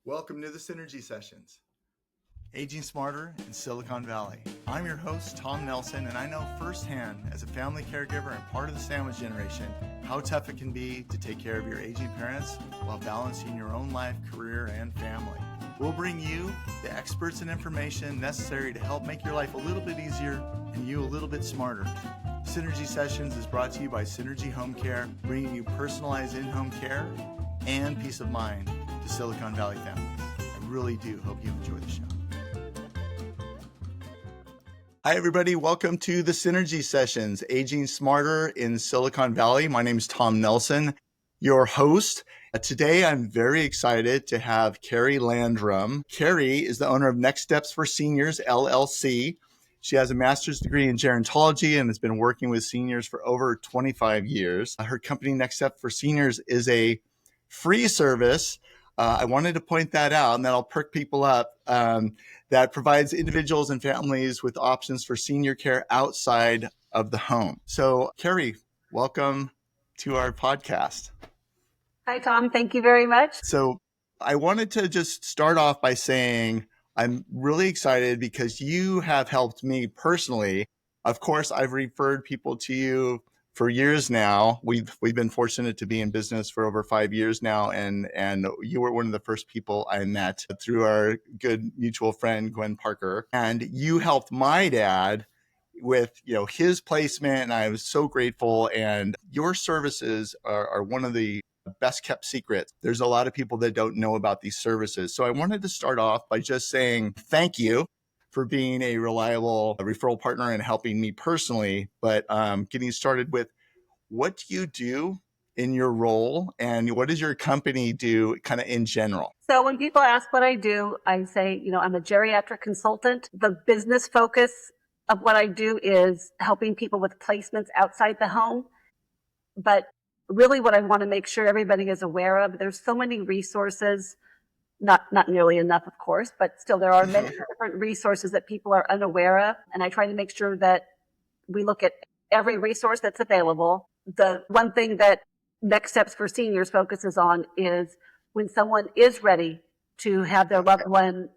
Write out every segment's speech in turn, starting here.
Welcome to the Synergy Sessions, Aging Smarter in Silicon Valley. I'm your host, Tom Nelson, and I know firsthand as a family caregiver and part of the sandwich generation how tough it can be to take care of your aging parents while balancing your own life, career, and family. We'll bring you the experts and information necessary to help make your life a little bit easier and you a little bit smarter. Synergy Sessions is brought to you by Synergy Home Care, bringing you personalized in-home care and peace of mind to Silicon Valley families. I really do hope you enjoy the show. Hi, everybody. Welcome to the Synergy Sessions, Aging Smarter in Silicon Valley. My name is Tom Nelson, your host. Today, I'm very excited to have Keri Landrum. Keri is the owner of Next Steps for Seniors, LLC. She has a master's degree in gerontology and has been working with seniors for over 25 years. Her company, Next Step for Seniors, is a free service. I wanted to point that out, and that'll perk people up, that provides individuals and families with options for senior care outside of the home. So, Keri, welcome to our podcast. Hi, Tom. Thank you very much. So I wanted to just start off by saying I'm really excited because you have helped me personally. Of course, I've referred people to you for years now. We've been fortunate to be in business for over 5 years now, and you were one of the first people I met through our good mutual friend Gwen Parker. And you helped my dad with his placement, and I was so grateful. And your services are one of the best kept secrets. There's a lot of people that don't know about these services. So I wanted to start off by just saying thank you for being a reliable referral partner and helping me personally. But getting started with, what do you do in your role and what does your company do kind of in general? So when people ask what I do, I say, I'm a geriatric consultant. The business focus of what I do is helping people with placements outside the home. But really what I want to make sure everybody is aware of, there's so many resources, not nearly enough, of course, but still there are many different resources that people are unaware of. And I try to make sure that we look at every resource that's available. The one thing that Next Steps for Seniors focuses on is when someone is ready to have their loved one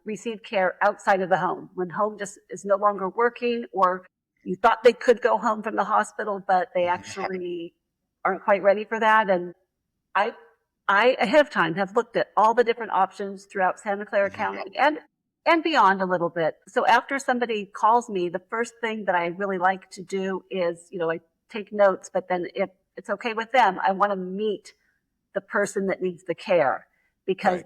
receive care outside of the home, when home just is no longer working, or you thought they could go home from the hospital, but they actually aren't quite ready for that. And I ahead of time have looked at all the different options throughout Santa Clara County and beyond a little bit. So after somebody calls me, the first thing that I really like to do is, I take notes, but then if it's okay with them, I want to meet the person that needs the care, because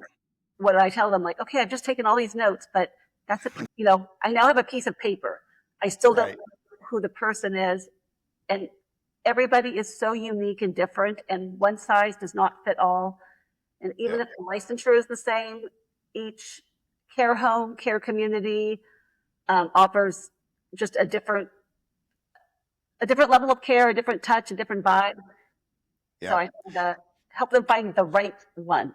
what I tell them, like, okay, I've just taken all these notes, but that's I now have a piece of paper. I still don't know who the person is. And everybody is so unique and different, and one size does not fit all. And even if the licensure is the same, each care home, care community offers just a different level of care, a different touch, a different vibe. So I help them find the right one.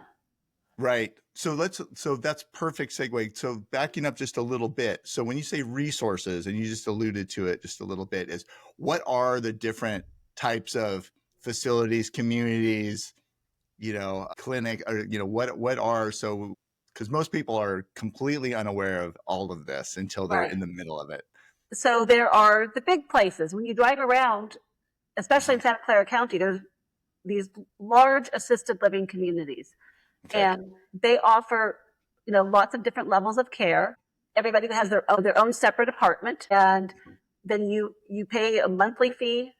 Right. So that's perfect segue. So backing up just a little bit. So when you say resources, and you just alluded to it just a little bit, is what are the different types of facilities, communities, clinic, or, what are, so, because most people are completely unaware of all of this until they're in the middle of it. So there are the big places. When you drive around, especially in Santa Clara County, there's these large assisted living communities. And they offer, lots of different levels of care. Everybody has their own separate apartment. And then you pay a monthly fee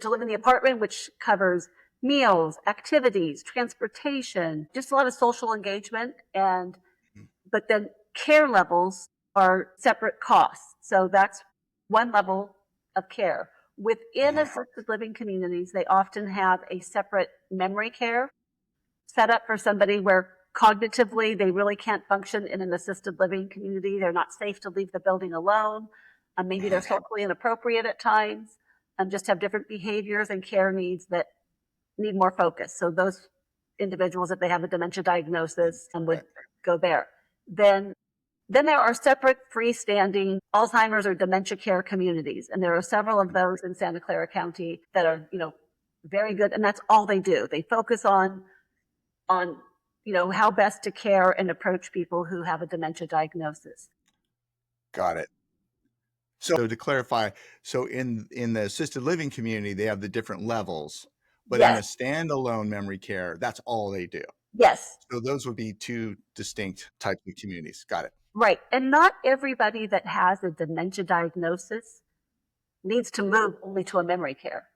to live in the apartment, which covers meals, activities, transportation, just a lot of social engagement. But then care levels are separate costs. So that's one level of care. Within assisted living communities, they often have a separate memory care set up for somebody where cognitively they really can't function in an assisted living community. They're not safe to leave the building alone. Maybe they're socially inappropriate at times, just have different behaviors and care needs that need more focus. So those individuals, if they have a dementia diagnosis, would go there. Then there are separate freestanding Alzheimer's or dementia care communities. And there are several of those in Santa Clara County that are, very good. And that's all they do. They focus on how best to care and approach people who have a dementia diagnosis. Got it. So to clarify, so in the assisted living community, they have the different levels, but in a Yes, standalone memory care, that's all they do. yes, So those would be two distinct types of communities. Got it. right. And not everybody that has a dementia diagnosis needs to move only to a memory care.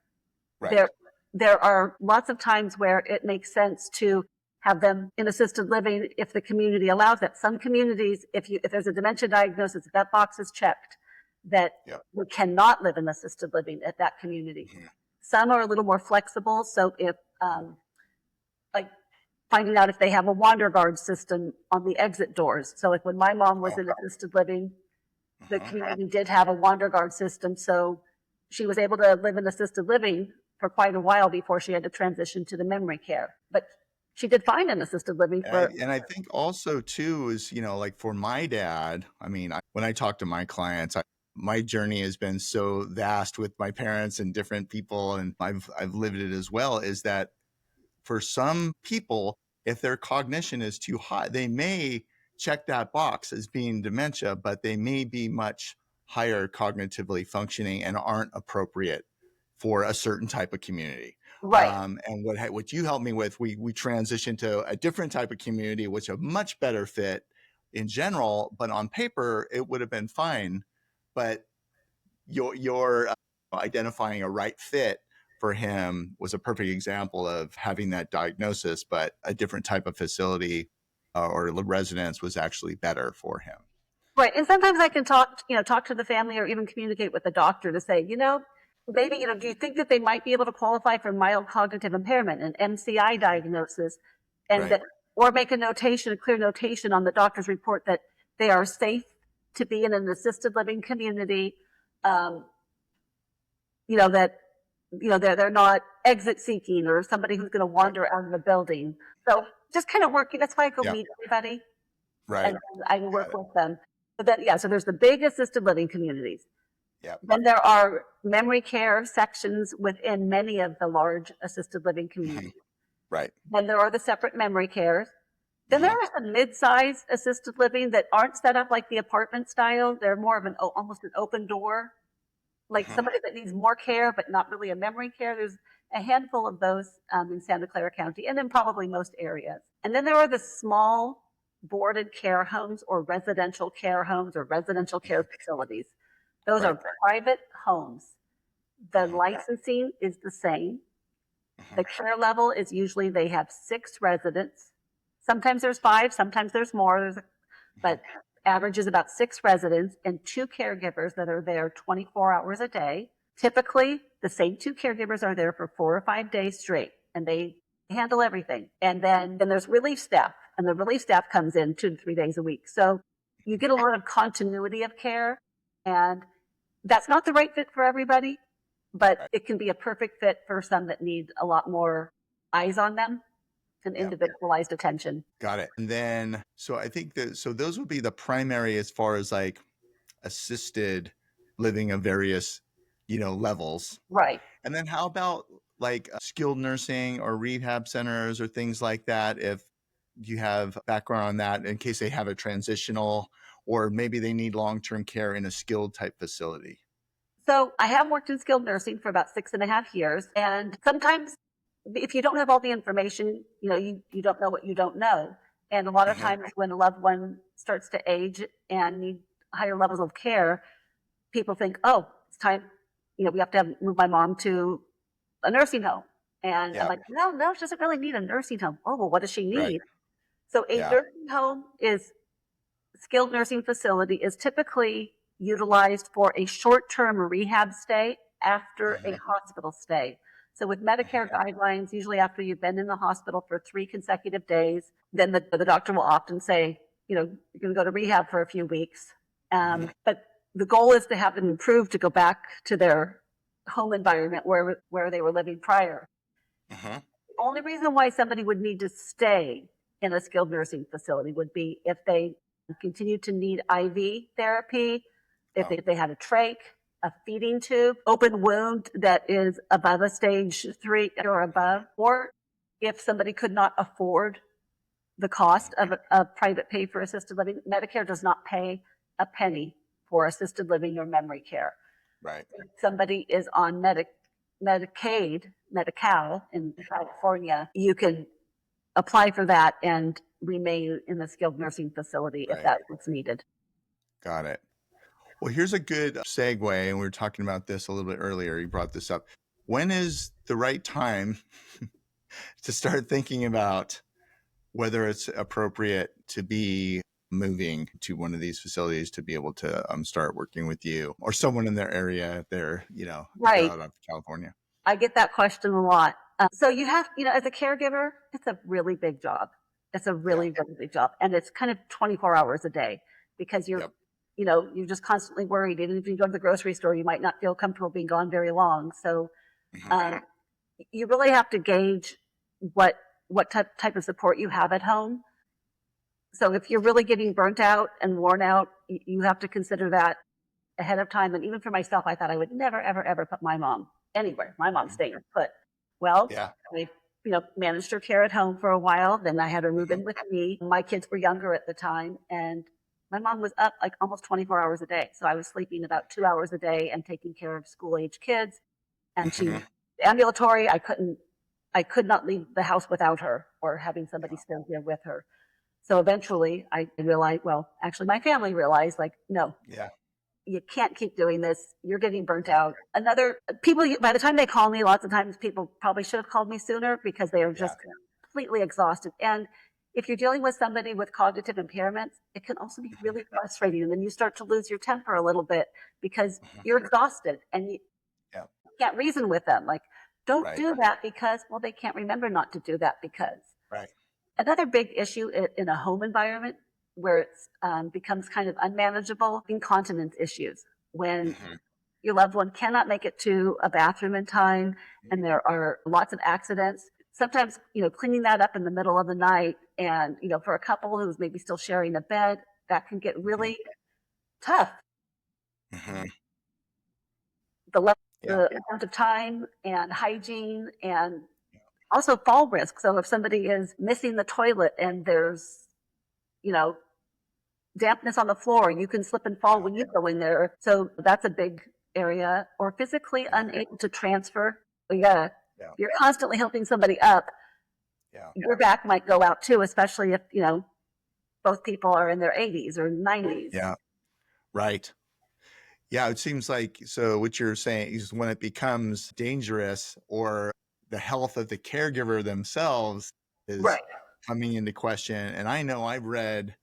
Right. There are lots of times where it makes sense to have them in assisted living if the community allows that. Some communities, if there's a dementia diagnosis, if that box is checked, that Yep. we cannot live in assisted living at that community. Mhm. Some are a little more flexible. So if like finding out if they have a wander guard system on the exit doors. So like when my mom was Oh, in assisted living, the uh-huh. community did have a wander guard system. So she was able to live in assisted living for quite a while before she had to transition to the memory care. But she did fine in assisted living for. And I think also too is, like for my dad, I mean, when I talk to my clients, my journey has been so vast with my parents and different people, and I've lived it as well, is that for some people, if their cognition is too high, they may check that box as being dementia, but they may be much higher cognitively functioning and aren't appropriate for a certain type of community. Right. And what you helped me with, we transitioned to a different type of community, which a much better fit in general, but on paper it would have been fine. But your identifying a right fit for him was a perfect example of having that diagnosis, but a different type of facility or residence was actually better for him. Right. And sometimes I can talk to the family or even communicate with the doctor to say, maybe, do you think that they might be able to qualify for mild cognitive impairment, an MCI diagnosis, and Right. that, or make a clear notation on the doctor's report that they are safe to be in an assisted living community, um, that, they're not exit seeking or somebody who's going to Yep. wander out of the building. So just kind of working. That's why I go Yep. meet everybody Right. and I work with them. So there's the big assisted living communities. Yep. Then there are memory care sections within many of the large assisted living communities. Right. Then there are the separate memory cares. Then there are some mid-sized assisted living that aren't set up like the apartment style. They're more of almost an open door, like somebody that needs more care, but not really a memory care. There's a handful of those in Santa Clara County, and in probably most areas. And then there are the small boarded care homes or residential care homes or residential care facilities. Those Right. are private homes. The licensing is the same. The care level is usually they have 6 residents. Sometimes there's 5, sometimes there's more. But average is about 6 residents and 2 caregivers that are there 24 hours a day. Typically, the same 2 caregivers are there for 4 or 5 days straight, and they handle everything. And then there's relief staff, and the relief staff comes in 2 to 3 days a week. So you get a lot of continuity of care, and that's not the right fit for everybody, but it can be a perfect fit for some that need a lot more eyes on them and individualized attention. Got it. And then, so I think so those would be the primary as far as like assisted living of various, levels. Right. And then how about like skilled nursing or rehab centers or things like that? If you have background on that, in case they have a transitional or maybe they need long-term care in a skilled type facility. So I have worked in skilled nursing for about 6.5 years. And sometimes if you don't have all the information, you don't know what you don't know. And a lot of times when a loved one starts to age and need higher levels of care, people think, oh, it's time, we have to move my mom to a nursing home. And I'm like, no, she doesn't really need a nursing home. Oh, well, what does she need? Right. So a nursing home skilled nursing facility is typically utilized for a short-term rehab stay after a hospital stay. So with Medicare guidelines, usually after you've been in the hospital for 3 consecutive days, then the doctor will often say, you're going to go to rehab for a few weeks. But the goal is to have them improve to go back to their home environment where they were living prior. The only reason why somebody would need to stay in a skilled nursing facility would be if they continue to need IV therapy, if they had a trach, a feeding tube, open wound that is above a stage 3 or above, or if somebody could not afford the cost of a private pay for assisted living. Medicare does not pay a penny for assisted living or memory care. Right. If somebody is on Medicaid, Medi-Cal in California, you can apply for that and remain in the skilled nursing facility if that's what's needed. Got it. Well, here's a good segue, and we were talking about this a little bit earlier. You brought this up. When is the right time to start thinking about whether it's appropriate to be moving to one of these facilities to be able to start working with you or someone in their area? They're, Right. out of California. I get that question a lot. So you have, as a caregiver, it's a really big job. It's a really, really big job. And it's kind of 24 hours a day because you're, you're just constantly worried. Even if you go to the grocery store, you might not feel comfortable being gone very long. So you really have to gauge what type of support you have at home. So if you're really getting burnt out and worn out, you have to consider that ahead of time. And even for myself, I thought I would never, ever, ever put my mom anywhere. My mom's staying put. Well, I managed her care at home for a while. Then I had her move in with me. My kids were younger at the time, and my mom was up like almost 24 hours a day. So I was sleeping about 2 hours a day and taking care of school-age kids. And she was ambulatory. I could not leave the house without her or having somebody still here with her. So eventually I realized, actually my family realized, like, no, you can't keep doing this. You're getting burnt out. People, by the time they call me, lots of times people probably should have called me sooner because they are just completely exhausted. And if you're dealing with somebody with cognitive impairments, it can also be really frustrating. And then you start to lose your temper a little bit because you're exhausted and you can't reason with them. Like, don't do that because, they can't remember not to do that because. Right. Another big issue in a home environment where it becomes kind of unmanageable, incontinence issues. When your loved one cannot make it to a bathroom in time and there are lots of accidents, sometimes, cleaning that up in the middle of the night and, for a couple who's maybe still sharing a bed, that can get really tough. The amount of time and hygiene and also fall risk. So if somebody is missing the toilet and there's, dampness on the floor, you can slip and fall when you go in there. So that's a big area. Or physically unable to transfer. You're constantly helping somebody up. Your back might go out too, especially if, both people are in their 80s or 90s. Yeah. Right. Yeah. It seems like, so what you're saying is when it becomes dangerous or the health of the caregiver themselves is coming into question. And I know I've read,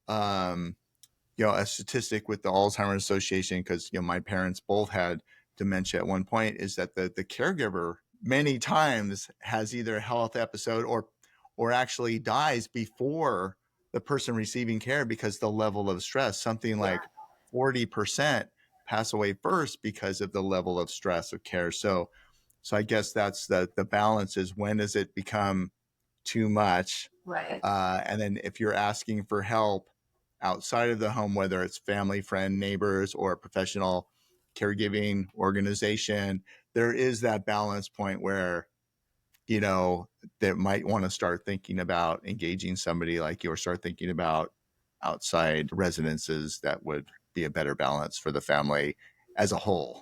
a statistic with the Alzheimer's Association, because, my parents both had dementia at one point, is that the caregiver many times has either a health episode or actually dies before the person receiving care because the level of stress, something like 40% pass away first because of the level of stress of care. So I guess that's the balance is when does it become too much? Right. And then if you're asking for help outside of the home, whether it's family, friend, neighbors, or a professional caregiving organization, there is that balance point where, they might want to start thinking about engaging somebody like you or start thinking about outside residences that would be a better balance for the family as a whole,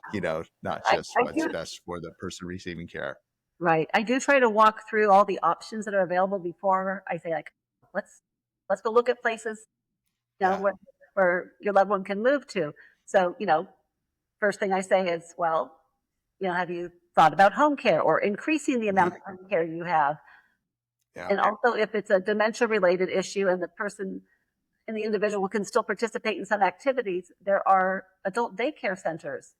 not just what's best for the person receiving care. Right. I do try to walk through all the options that are available before I say, like, let's go look at places, where your loved one can move to. So, first thing I say is, have you thought about home care or increasing the amount of home care you have? And also, if it's a dementia related issue and the person and the individual can still participate in some activities, there are adult daycare centers.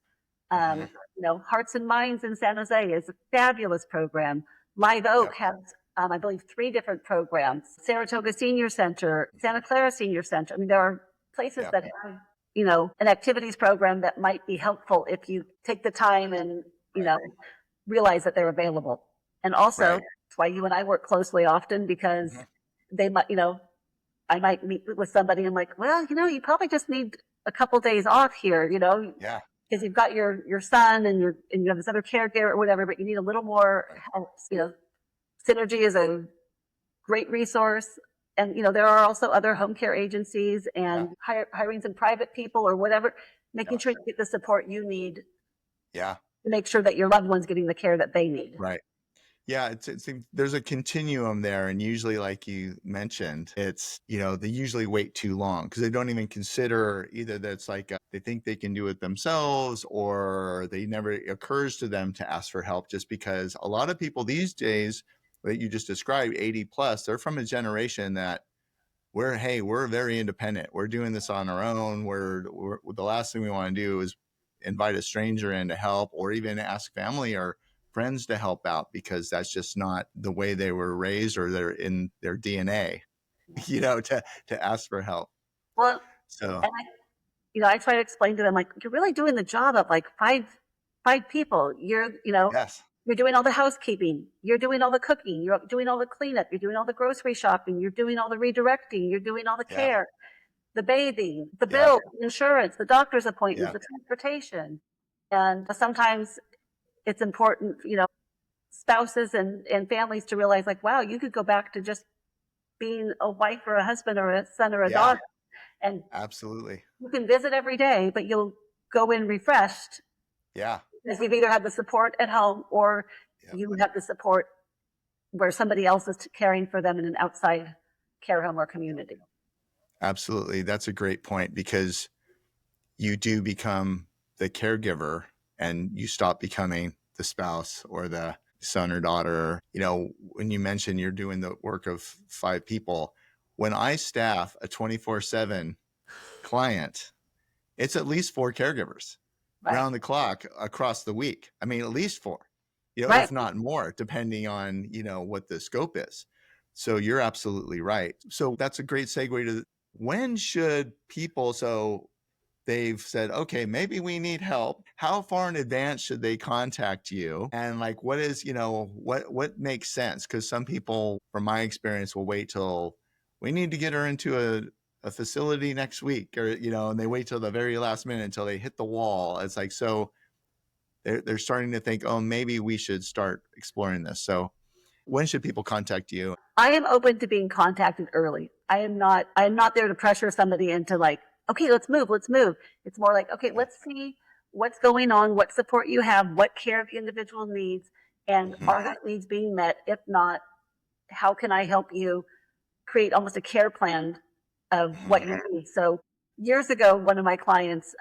Hearts and Minds in San Jose is a fabulous program. Live Oak has, I believe, 3 different programs. Saratoga Senior Center, Santa Clara Senior Center. I mean, there are places that have, an activities program that might be helpful if you take the time and, realize that they're available. And also, that's why you and I work closely often, because they might, I might meet with somebody and like, you probably just need a couple days off here, because you've got your son and you have this other caregiver or whatever, but you need a little more help. Synergy is a great resource. And, there are also other home care agencies Yeah. and hiring some private people or whatever, making Yeah. sure you get the support you need Yeah. to make sure that your loved one's getting the care that they need. Right. Yeah, there's a continuum there, and usually, like you mentioned, it's they usually wait too long because they don't even consider either that it's like they think they can do it themselves, or they never occurs to them to ask for help. Just because a lot of people these days that you just described, 80 plus, they're from a generation that we're very independent. We're doing this on our own. We're the last thing we want to do is invite a stranger in to help, or even ask family or friends to help out, because that's just not the way they were raised, or they're in their DNA, to ask for help. Well, So and I try to explain to them, like, you're really doing the job of like five people. yes, You're doing all the housekeeping. You're doing all the cooking. You're doing all the cleanup. You're doing all the grocery shopping. You're doing all the redirecting. You're doing all the yeah, care, the bathing, the yeah, bill, the insurance, the doctor's appointments, yeah, the transportation. And sometimes it's important, spouses and families to realize, like, wow, you could go back to just being a wife or a husband or a son or a yeah, daughter. And absolutely, you can visit every day, but you'll go in refreshed yeah, because you've either had the support at home or yeah, you have the support where somebody else is caring for them in an outside care home or community. absolutely. That's a great point, because you do become the caregiver and you stop becoming the spouse or the son or daughter. When you mention you're doing the work of 5 people, when I staff a 24/7 client, it's at least 4 caregivers Right. round the clock across the week. I mean, at least 4, Right. if not more, depending on, what the scope is. So you're absolutely right. So that's a great segue to when should people, so they've said, okay, maybe we need help. How far in advance should they contact you? And like, what is, what makes sense? Because some people, from my experience, will wait till we need to get her into a facility next week, or, and they wait till the very last minute until they hit the wall. It's like, so they're starting to think, oh, maybe we should start exploring this. So when should people contact you? I am open to being contacted early. I am not there to pressure somebody into, like, okay, let's move. It's more like, okay, Yeah. let's see what's going on, what support you have, what care the individual needs, and Mhm. are those needs being met? If not, how can I help you create almost a care plan of what Mhm. you need? So years ago, one of my clients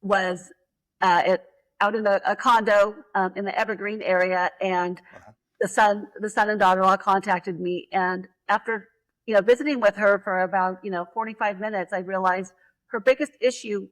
was out in a condo in the Evergreen area, and Uh-huh. the son and daughter-in-law contacted me, and after visiting with her for about 45 minutes, I realized her biggest issue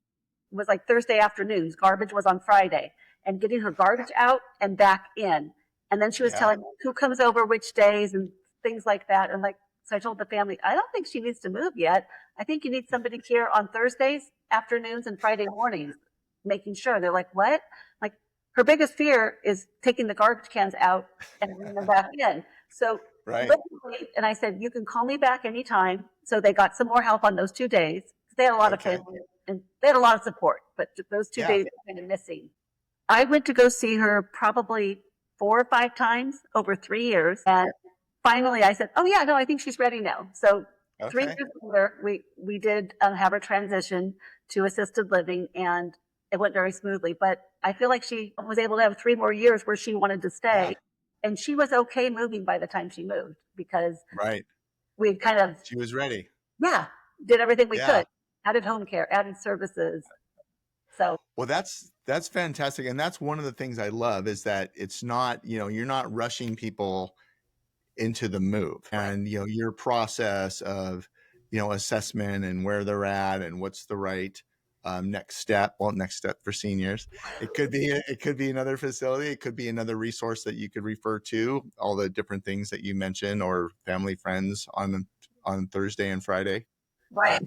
was like Thursday afternoons. Garbage was on Friday, and getting her garbage out and back in. And then she was Yeah. telling me who comes over which days and things like that. And like, so I told the family, I don't think she needs to move yet. I think you need somebody here on Thursdays afternoons and Friday mornings, making sure. They're like, what? Like, her biggest fear is taking the garbage cans out and bringing them back in. So Right. literally, and I said, you can call me back anytime. So they got some more help on those 2 days. They had a lot of Okay. family and they had a lot of support, but those 2 Yeah. days were kind of missing. I went to go see her probably 4 or 5 times over 3 years. And finally I said, oh yeah, no, I think she's ready now. So 3 Okay. years later, we did have her transition to assisted living, and it went very smoothly. But I feel like she was able to have 3 more years where she wanted to Yeah. stay. And she was okay moving by the time she moved, because Right. we kind of, She was ready. yeah, did everything we Yeah. could, added home care, added services. So, Well, that's fantastic. And that's one of the things I love, is that it's not, you're not rushing people into the move, and, your process of, assessment and where they're at and what's the right next step. Well, next step for seniors, it could be another facility. It could be another resource that you could refer to, all the different things that you mentioned, or family friends on Thursday and Friday. right.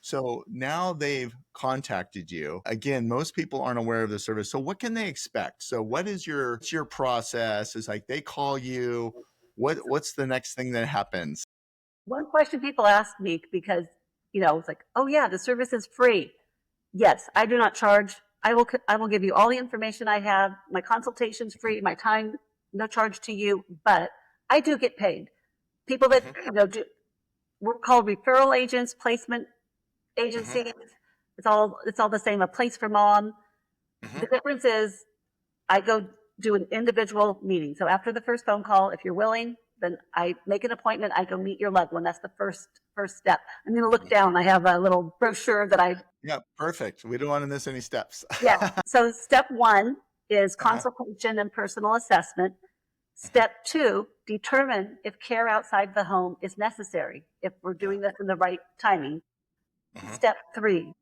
So now they've contacted you. Again, most people aren't aware of the service. So what can they expect? So what's your process? Is like they call you. What's the next thing that happens? One question people ask me, because, it's like, oh yeah, the service is free. Yes, I do not charge. I will give you all the information I have. My consultation's free, my time, no charge to you, but I do get paid. People that, Mhm. we're called referral agents, placement Hmm. agencies. It's all the same. A place for mom. Hmm. The difference is I go do an individual meeting. So after the first phone call, if you're willing, then I make an appointment. I go meet your loved one. That's the first step. I'm going to look down. I have a little brochure that I. Yeah, perfect. We don't want to miss any steps. Yeah. So step one is Uh-huh. consultation and personal assessment. Step two, determine if care outside the home is necessary, if we're Yeah. doing this in the right timing. Hmm. Step three,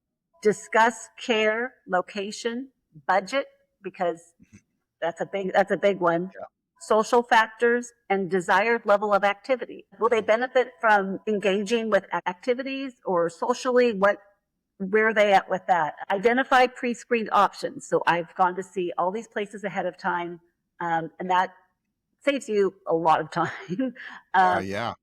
discuss care, location, budget, because that's a big one. Yeah. Social factors and desired level of activity. Will they benefit from engaging with activities or socially? Where are they at with that? Identify pre-screened options. So I've gone to see all these places ahead of time, and that saves you a lot of time. Yeah.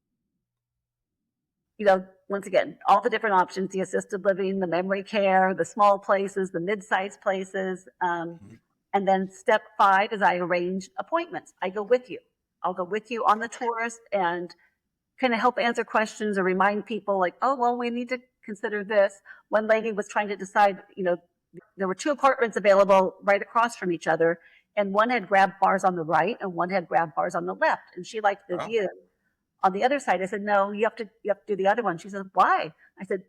Once again, all the different options, the assisted living, the memory care, the small places, the mid-sized places. Mhm. And then step five is I arrange appointments. I go with you. I'll go with you on the tours and kind of help answer questions or remind people like, oh, well, we need to consider this. One lady was trying to decide, there were two apartments available right across from each other, and one had grab bars on the right and one had grab bars on the left. And she liked the Oh, view on the other side. I said, no, you have to do the other one. She said, why? I said,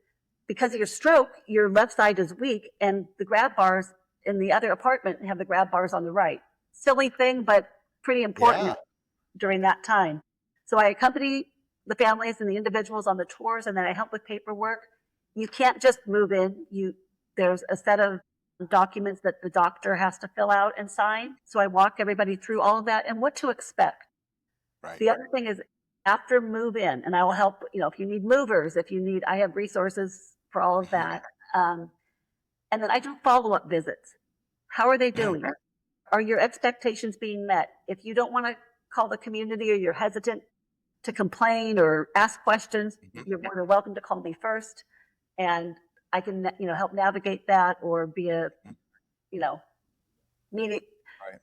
because of your stroke, your left side is weak, and the grab bars in the other apartment have the grab bars on the right. Silly thing, but pretty yeah. important during that time. So I accompany the families and the individuals on the tours, and then I help with paperwork. You can't just move in. There's a set of documents that the doctor has to fill out and sign. So I walk everybody through all of that and what to expect. Right. The other thing is after move in, and I will help, if you need movers, I have resources for all of that. And then I do follow-up visits. How are they doing? Are your expectations being met? If you don't want to call the community or you're hesitant to complain or ask questions, Mhm. you're more than welcome to call me first. And I can, help navigate that or be a, you know, Right.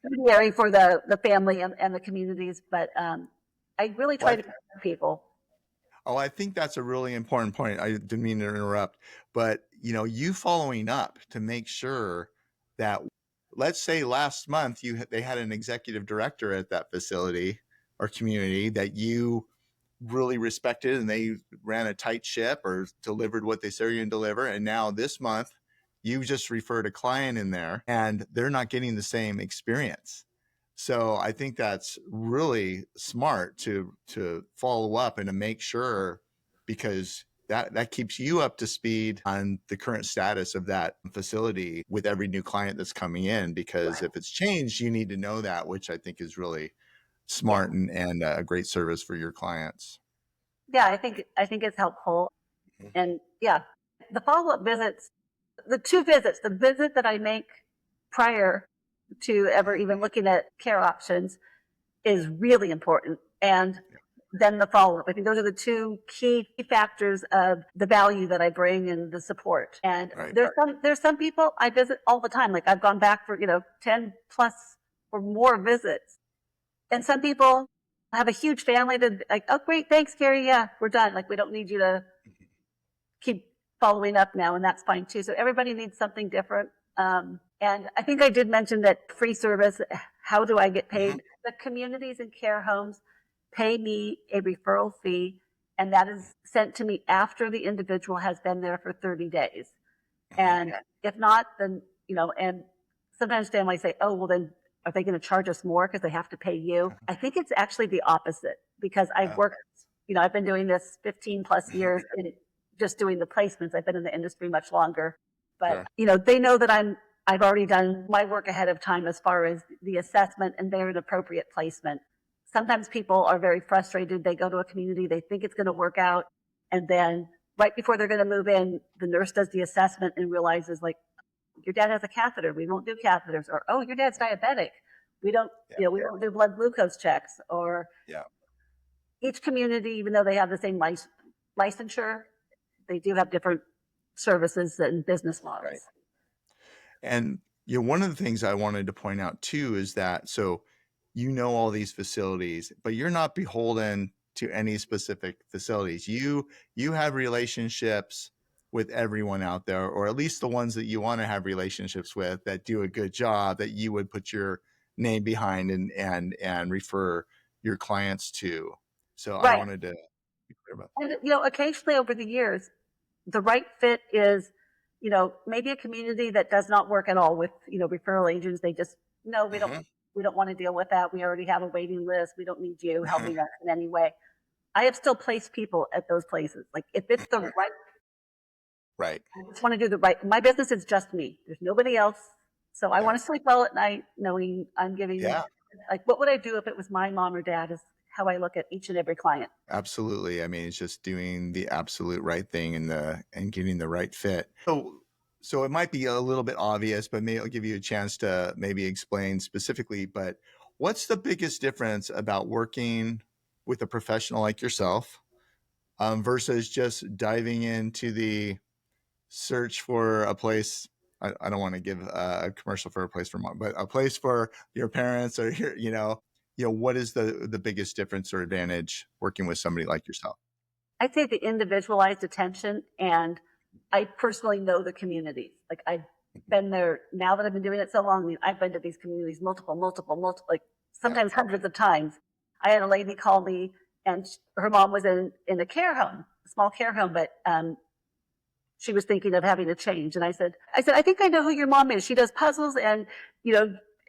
mediary for the family and the communities. But I really Well, try to help people. I think that's a really important point. I didn't mean to interrupt, but you following up to make sure that, let's say last month they had an executive director at that facility or community that you really respected, and they ran a tight ship or delivered what they said you're going to deliver. And now this month, you just referred a client in there, and they're not getting the same experience. So I think that's really smart to follow up and to make sure, because that keeps you up to speed on the current status of that facility with every new client that's coming in. Because if it's changed, you need to know that, which I think is really Yeah, smart and a great service for your clients. yeah, I think it's helpful. Mhm. And yeah, the follow-up visits, the two visits, the visit that I make prior to ever even looking at care options is really important. And then the follow-up. I think those are the two key factors of the value that I bring and the support. And Right. there's some people I visit all the time. Like I've gone back for, 10 plus or more visits. And some people have a huge family that like, oh great, thanks, Keri. Yeah, we're done. Like we don't need you to keep following up now, and that's fine too. So everybody needs something different. And I think I did mention that free service. How do I get paid? Mhm. The communities and care homes pay me a referral fee, and that is sent to me after the individual has been there for 30 days. And if not, then, and sometimes families say, oh, well, then are they going to charge us more because they have to pay you? I think it's actually the opposite because I've worked, I've been doing this 15 plus years and just doing the placements. I've been in the industry much longer, but, Sure. they know that I've already done my work ahead of time as far as the assessment, and they're an appropriate placement. Sometimes people are very frustrated. They go to a community, they think it's going to work out, and then right before they're going to move in, the nurse does the assessment and realizes like, your dad has a catheter. We won't do catheters. Or, oh, your dad's diabetic. We don't, we don't do blood glucose checks. Or Yeah. each community, even though they have the same licensure, they do have different services and business models. Right. And one of the things I wanted to point out too is that, so all these facilities, but you're not beholden to any specific facilities. You have relationships with everyone out there, or at least the ones that you want to have relationships with that do a good job, that you would put your name behind and refer your clients to. So I Right. wanted to be clear about And, occasionally over the years, the right fit is, maybe a community that does not work at all with, referral agents. They just, no, that. we don't want to deal with that. We already have a waiting list. We don't need you helping us in any way. I have still placed people at those places. Like if it's the right, Right. I just want to do the right. My business is just me. There's nobody else. So I want to sleep well at night knowing I'm giving, Yeah. like, what would I do if it was my mom or dad is how I look at each and every client. Absolutely. I mean, it's just doing the absolute right thing and getting the right fit. So it might be a little bit obvious, but maybe I'll give you a chance to maybe explain specifically. But what's the biggest difference about working with a professional like yourself versus just diving into the search for a place? I don't want to give a commercial for a place for mom, but a place for your parents or what is the biggest difference or advantage working with somebody like yourself? I'd say the individualized attention, and I personally know the communities. Like I've been there now that I've been doing it so long. I mean, I've been to these communities multiple, like sometimes hundreds of times. I had a lady call me, and her mom was in a care home, a small care home, but she was thinking of having a change. And I said, I think I know who your mom is. She does puzzles, and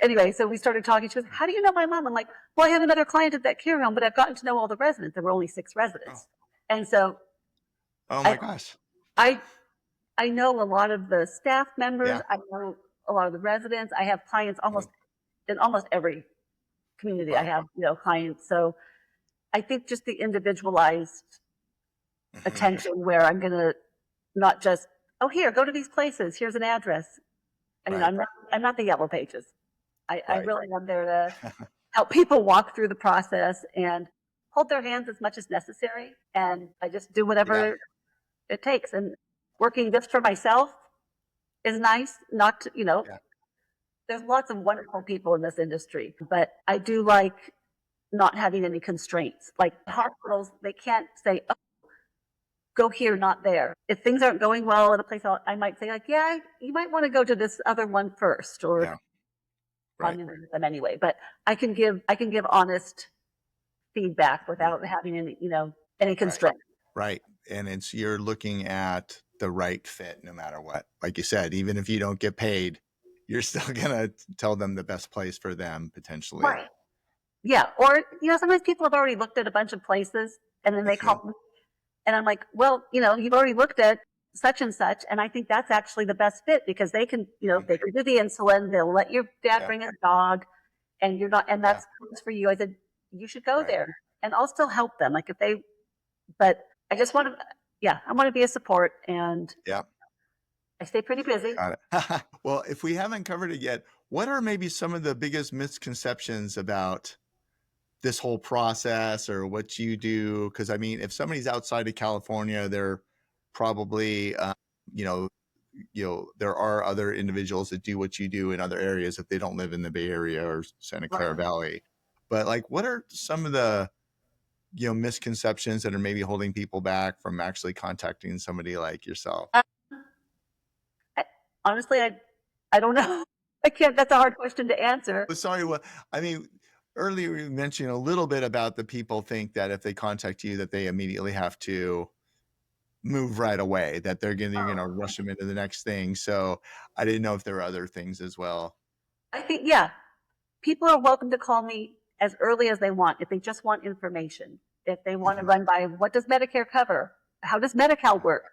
anyway, so we started talking. She goes, "How do you know my mom?" I'm like, "Well, I have another client at that care home, but I've gotten to know all the residents. There were only 6 residents." And so Oh my gosh. I know a lot of the staff members. Yeah. I know a lot of the residents. I have clients in almost every community. I have, clients. So I think just the individualized attention where I'm going to not just, oh, here, go to these places. Here's an address. I mean, Right. I'm not the yellow pages. I really am there to help people walk through the process and hold their hands as much as necessary. And I just do whatever it takes. And working just for myself is nice. Not to, there's lots of wonderful people in this industry, but I do like not having any constraints. Like hospitals, they can't say, oh, go here, not there. If things aren't going well at a place, I might say like, yeah, you might want to go to this other one first, or I'm in with them anyway. But I can give honest feedback without having any constraint. Right. And you're looking at the right fit no matter what. Like you said, even if you don't get paid, you're still going to tell them the best place for them potentially. Right. Yeah. Or, sometimes people have already looked at a bunch of places and then they call me and I'm like, well, you've already looked at such and such. And I think that's actually the best fit because they can, they can do the insulin. They'll let your dad bring his dog and you're not, and that's for you. I said, you should go there and I'll still help them. Like but I just want to, I want to be a support and I stay pretty busy. Got it. Well, if we haven't covered it yet, what are maybe some of the biggest misconceptions about this whole process or what you do? Because I mean, if somebody's outside of California, they're probably, there are other individuals that do what you do in other areas if they don't live in the Bay Area or Santa Clara Valley. But like, what are some of the misconceptions that are maybe holding people back from actually contacting somebody like yourself? Honestly, I don't know. I can't. That's a hard question to answer. Sorry. Well, I mean, earlier you mentioned a little bit about the people think that if they contact you, that they immediately have to move right away, that you're going to rush them into the next thing. So I didn't know if there were other things as well. I think, people are welcome to call me as early as they want. If they just want information, if they want to run by, what does Medicare cover? How does Medi-Cal work?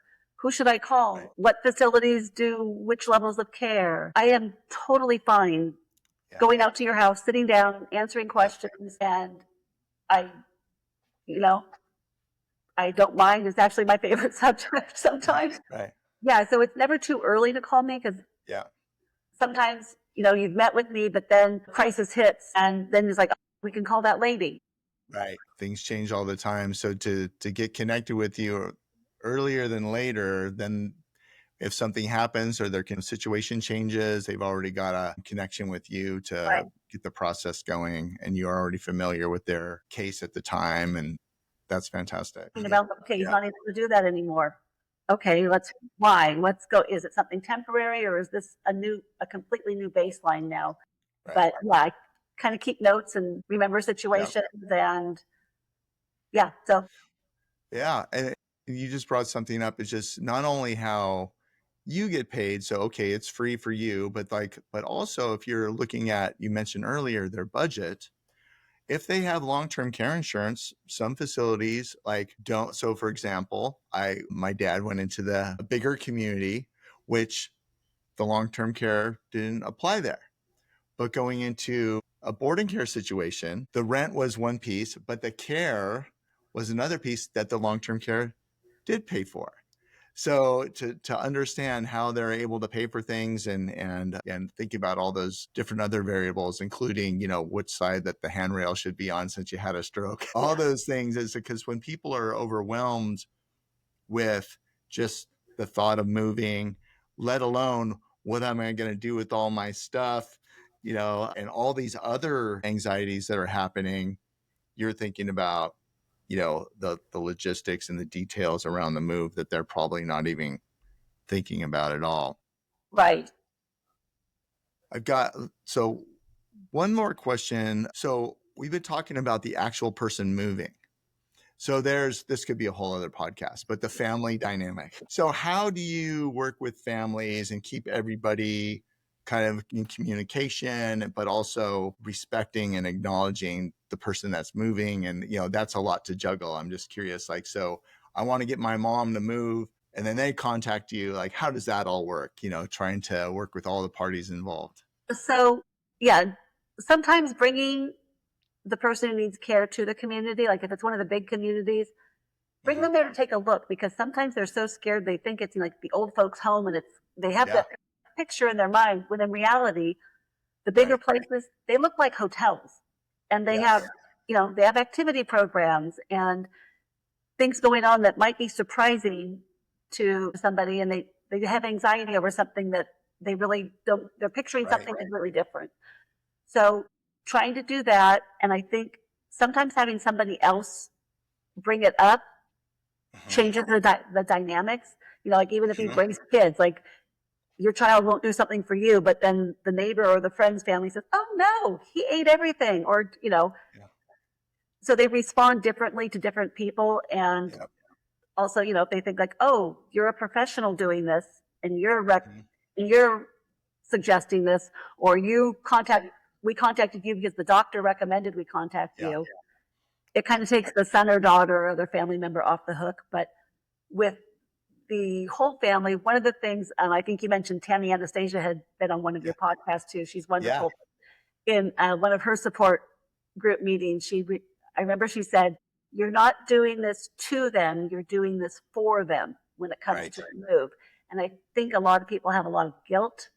Who should I call? What facilities do which levels of care? I am totally fine going out to your house, sitting down, answering questions. And I don't mind. It's actually my favorite subject sometimes. Right. Yeah. So it's never too early to call me because sometimes, you've met with me, but then crisis hits and then it's like, oh, we can call that lady. Right. Things change all the time. So to get connected with you earlier than later, then if something happens or their situation changes, they've already got a connection with you to get the process going and you're already familiar with their case at the time. And That's fantastic. About, okay, he's Yeah. not able to do that anymore. Okay, why? Let's go. Is it something temporary, or is this a completely new baseline now? Right. But yeah, I kind of keep notes and remember Yeah. situations, and yeah, so Yeah. And you just brought something up. It's just not only how you get paid. So, okay, it's free for you, but also if you're looking at, you mentioned earlier, their budget, if they have long-term care insurance, some facilities like don't. So for example, my dad went into the bigger community, which the long-term care didn't apply there. But going into a boarding care situation, the rent was one piece, but the care was another piece that the long-term care did pay for. So to understand how they're able to pay for things and think about all those different other variables, including, which side that the handrail should be on since you had a stroke, all those things, is because when people are overwhelmed with just the thought of moving, let alone what am I going to do with all my stuff, and all these other anxieties that are happening, you're thinking about, the logistics and the details around the move that they're probably not even thinking about at all. right. So one more question. So we've been talking about the actual person moving. So this could be a whole other podcast, but the family dynamic. So how do you work with families and keep everybody kind of in communication, but also respecting and acknowledging the person that's moving? And, that's a lot to juggle. I'm just curious, so I want to get my mom to move, and then they contact you. How does that all work? Trying to work with all the parties involved. So yeah, sometimes bringing the person who needs care to the community, like if it's one of the big communities, bring them there to take a look, because sometimes they're so scared they think it's like the old folks home, and they have that picture in their mind, when in reality the bigger places, they look like hotels, and they have they have activity programs and things going on that might be surprising to somebody, and they have anxiety over something that they really don't, they're picturing something completely different. So trying to do that, and I think sometimes having somebody else bring it up changes the dynamics. Like even if he brings kids, like your child won't do something for you, but then the neighbor or the friend's family says, "Oh no, he ate everything," or so they respond differently to different people. And also, if they think like, "Oh, you're a professional doing this, and you're suggesting this," or we contacted you because the doctor recommended we contact you. It kind of takes the son or daughter or their family member off the hook. But with the whole family, one of the things, and I think you mentioned Tammy Anastasia had been on one of your podcasts too. She's wonderful. In one of her support group meetings, I remember she said, "You're not doing this to them, you're doing this for them when it comes to the move." And I think a lot of people have a lot of guilt.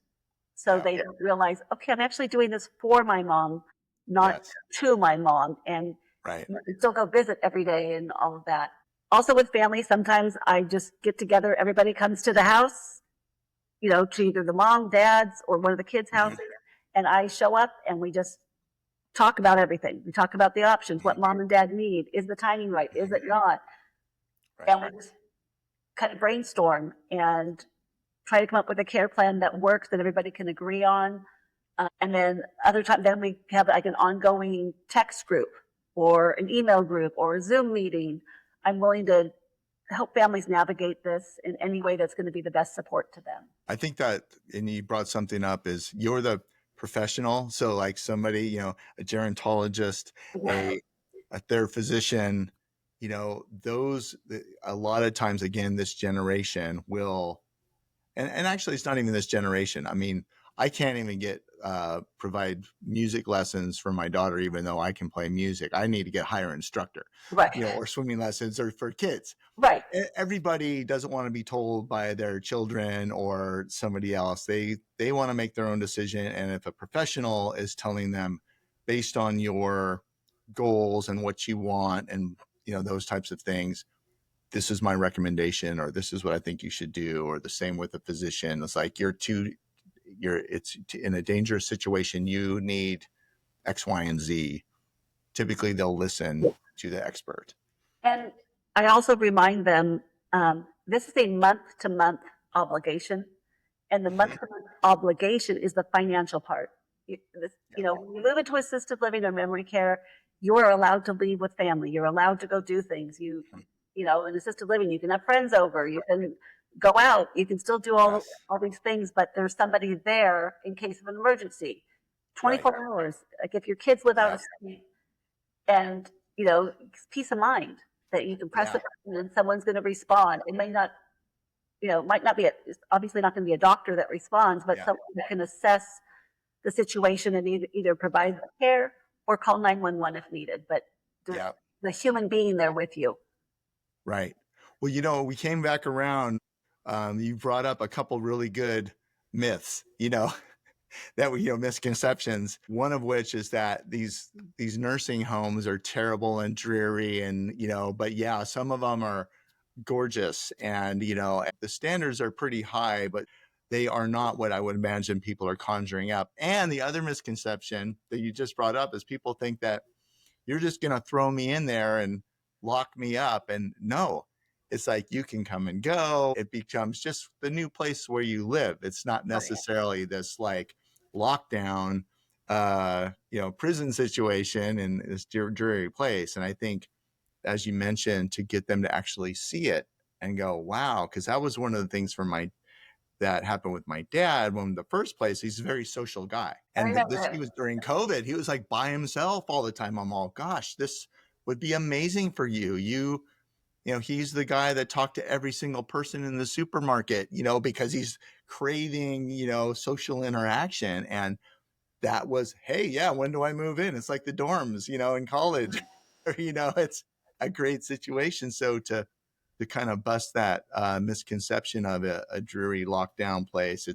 So they don't realize, okay, I'm actually doing this for my mom, not to my mom. And still go visit every day and all of that. Also with family, sometimes I just get together, everybody comes to the house, to either the mom, dad's, or one of the kids' houses, and I show up and we just talk about everything. We talk about the options, what mom and dad need. Is the timing right? Is it not? And we just kind of brainstorm and try to come up with a care plan that works, that everybody can agree on. And then then we have like an ongoing text group or an email group or a Zoom meeting. I'm willing to help families navigate this in any way that's going to be the best support to them. I think that, and you brought something up, is you're the professional. So like somebody, a gerontologist, a third physician, those, a lot of times, again, this generation will, and actually it's not even this generation. I mean, I can't even provide music lessons for my daughter, even though I can play music. I need to get hire instructor, or swimming lessons or for kids. Right. Everybody doesn't want to be told by their children or somebody else. They want to make their own decision. And if a professional is telling them based on your goals and what you want and, those types of things, this is my recommendation, or this is what I think you should do, or the same with a physician. It's like, it's in a dangerous situation. You need X, Y, and Z. Typically they'll listen to the expert. And I also remind them this is a month to month obligation. And the month to month obligation is the financial part. When you move into assisted living or memory care, you're allowed to leave with family. You're allowed to go do things. In assisted living, you can have friends over. You can go out. You can still do Yes. all these things, but there's somebody there in case of an emergency. Right. 24 hours. Like if your kids live out Yeah. of state, and peace of mind that you can press a Yeah. button and someone's going to respond. It might not be it's obviously not going to be a doctor that responds, but Yeah. someone that can assess the situation and either provide the care or call 911 if needed. But there's Yeah. the human being there with you. Right. Well, we came back around. You brought up a couple really good myths, misconceptions. One of which is that these nursing homes are terrible and dreary, and but yeah, some of them are gorgeous, and the standards are pretty high, but they are not what I would imagine people are conjuring up. And the other misconception that you just brought up is people think that you're just going to throw me in there and lock me up. And no, it's like you can come and go. It becomes just the new place where you live. It's not necessarily this like lockdown, prison situation in this dreary place. And I think, as you mentioned, to get them to actually see it and go, wow, because that was one of the things that happened with my dad. When the first place, he's a very social guy, and he was during COVID. He was like by himself all the time. I'm all, gosh, this would be amazing for you. He's the guy that talked to every single person in the supermarket, because he's craving, social interaction. And that was, hey, yeah, when do I move in? It's like the dorms, in college. It's a great situation. So to kind of bust that misconception of a dreary lockdown place,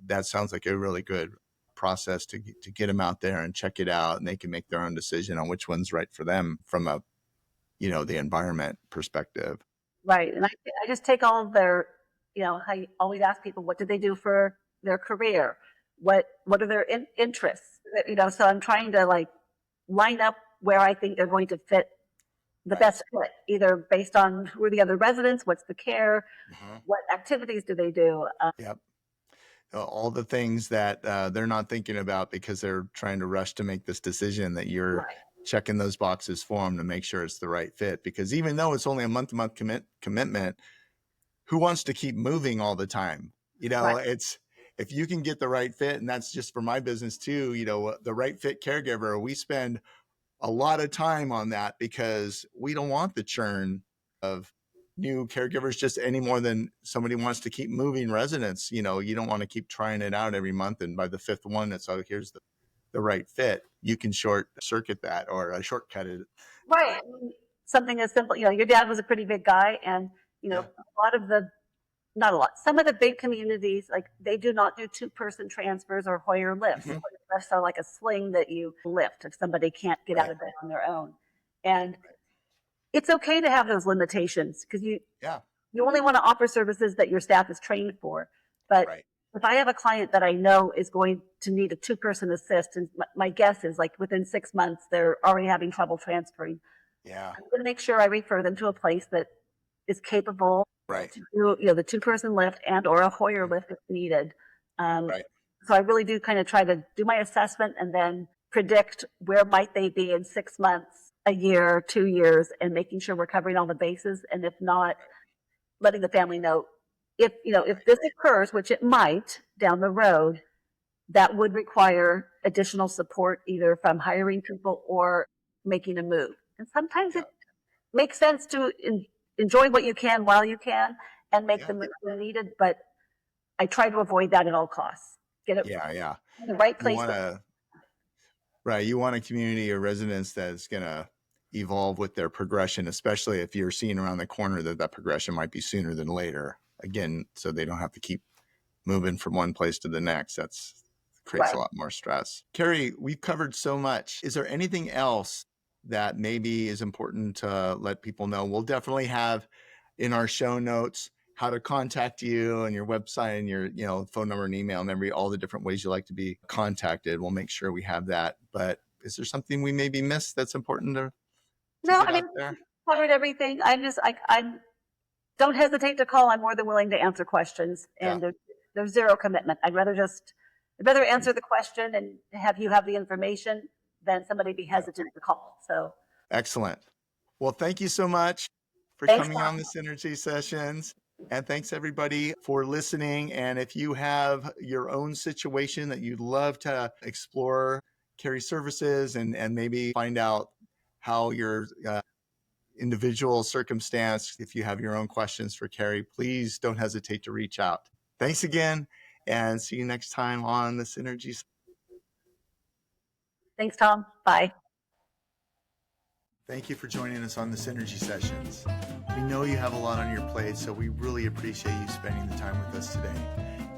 that sounds like a really good process to get them out there and check it out, and they can make their own decision on which one's right for them from the environment perspective. Right. And I just take all of their, I always ask people, what do they do for their career? What are their interests? So I'm trying to like line up where I think they're going to fit the best fit, either based on who are the other residents, what's the care, what activities do they do. Yep. All the things that they're not thinking about because they're trying to rush to make this decision, that you're checking those boxes for them to make sure it's the right fit. Because even though it's only a month-to-month commitment, who wants to keep moving all the time? It's, if you can get the right fit, and that's just for my business too, the right fit caregiver, we spend a lot of time on that because we don't want the churn of new caregivers just any more than somebody wants to keep moving residents. You don't want to keep trying it out every month, and by the fifth one, it's, oh, here's the right fit. You can short circuit that or shortcut it. Right. Something as simple, your dad was a pretty big guy, and a lot of not a lot. Some of the big communities, like they do not do two-person transfers or Hoyer lifts. Hoyer lifts are like a sling that you lift if somebody can't get out of bed on their own. And it's okay to have those limitations because you only want to offer services that your staff is trained for. But if I have a client that I know is going to need a two-person assist, and my guess is like within 6 months, they're already having trouble transferring. I'm going to make sure I refer them to a place that is capable to do, the two-person lift and or a Hoyer lift if needed. So I really do kind of try to do my assessment and then predict where might they be in 6 months, a year, 2 years, and making sure we're covering all the bases. And if not, letting the family know if this occurs, which it might down the road, that would require additional support either from hiring people or making a move. And sometimes it makes sense to enjoy what you can while you can and make the move when needed, but I try to avoid that at all costs. Get it in the right place. You want a community or residence that's going to evolve with their progression, especially if you're seeing around the corner that progression might be sooner than later. Again, so they don't have to keep moving from one place to the next. That's creates a lot more stress. Keri, we've covered so much. Is there anything else that maybe is important to let people know? We'll definitely have in our show notes how to contact you and your website and your phone number and email and all the different ways you like to be contacted. We'll make sure we have that. But is there something we maybe missed that's important to No, get out there? covered everything. I'm don't hesitate to call. I'm more than willing to answer questions, Yeah. and there's zero commitment. I'd rather answer the question and have you have the information than somebody be hesitant to call. So Excellent. Well, thank you so much for thanks, coming Tom. on the Synergy Sessions. And thanks everybody for listening. And if you have your own situation that you'd love to explore Keri services and maybe find out how your individual circumstance, if you have your own questions for Keri, please don't hesitate to reach out. Thanks again, and see you next time on the Synergy. Thanks, Tom. Bye. Thank you for joining us on the Synergy Sessions. We know you have a lot on your plate, so we really appreciate you spending the time with us today.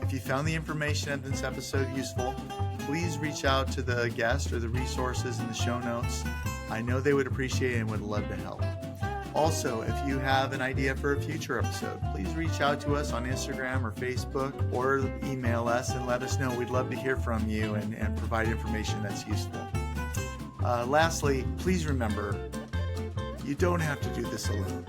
If you found the information in this episode useful, please reach out to the guest or the resources in the show notes. I know they would appreciate it and would love to help. Also, if you have an idea for a future episode, please reach out to us on Instagram or Facebook or email us and let us know. We'd love to hear from you and provide information that's useful. Lastly, please remember, you don't have to do this alone.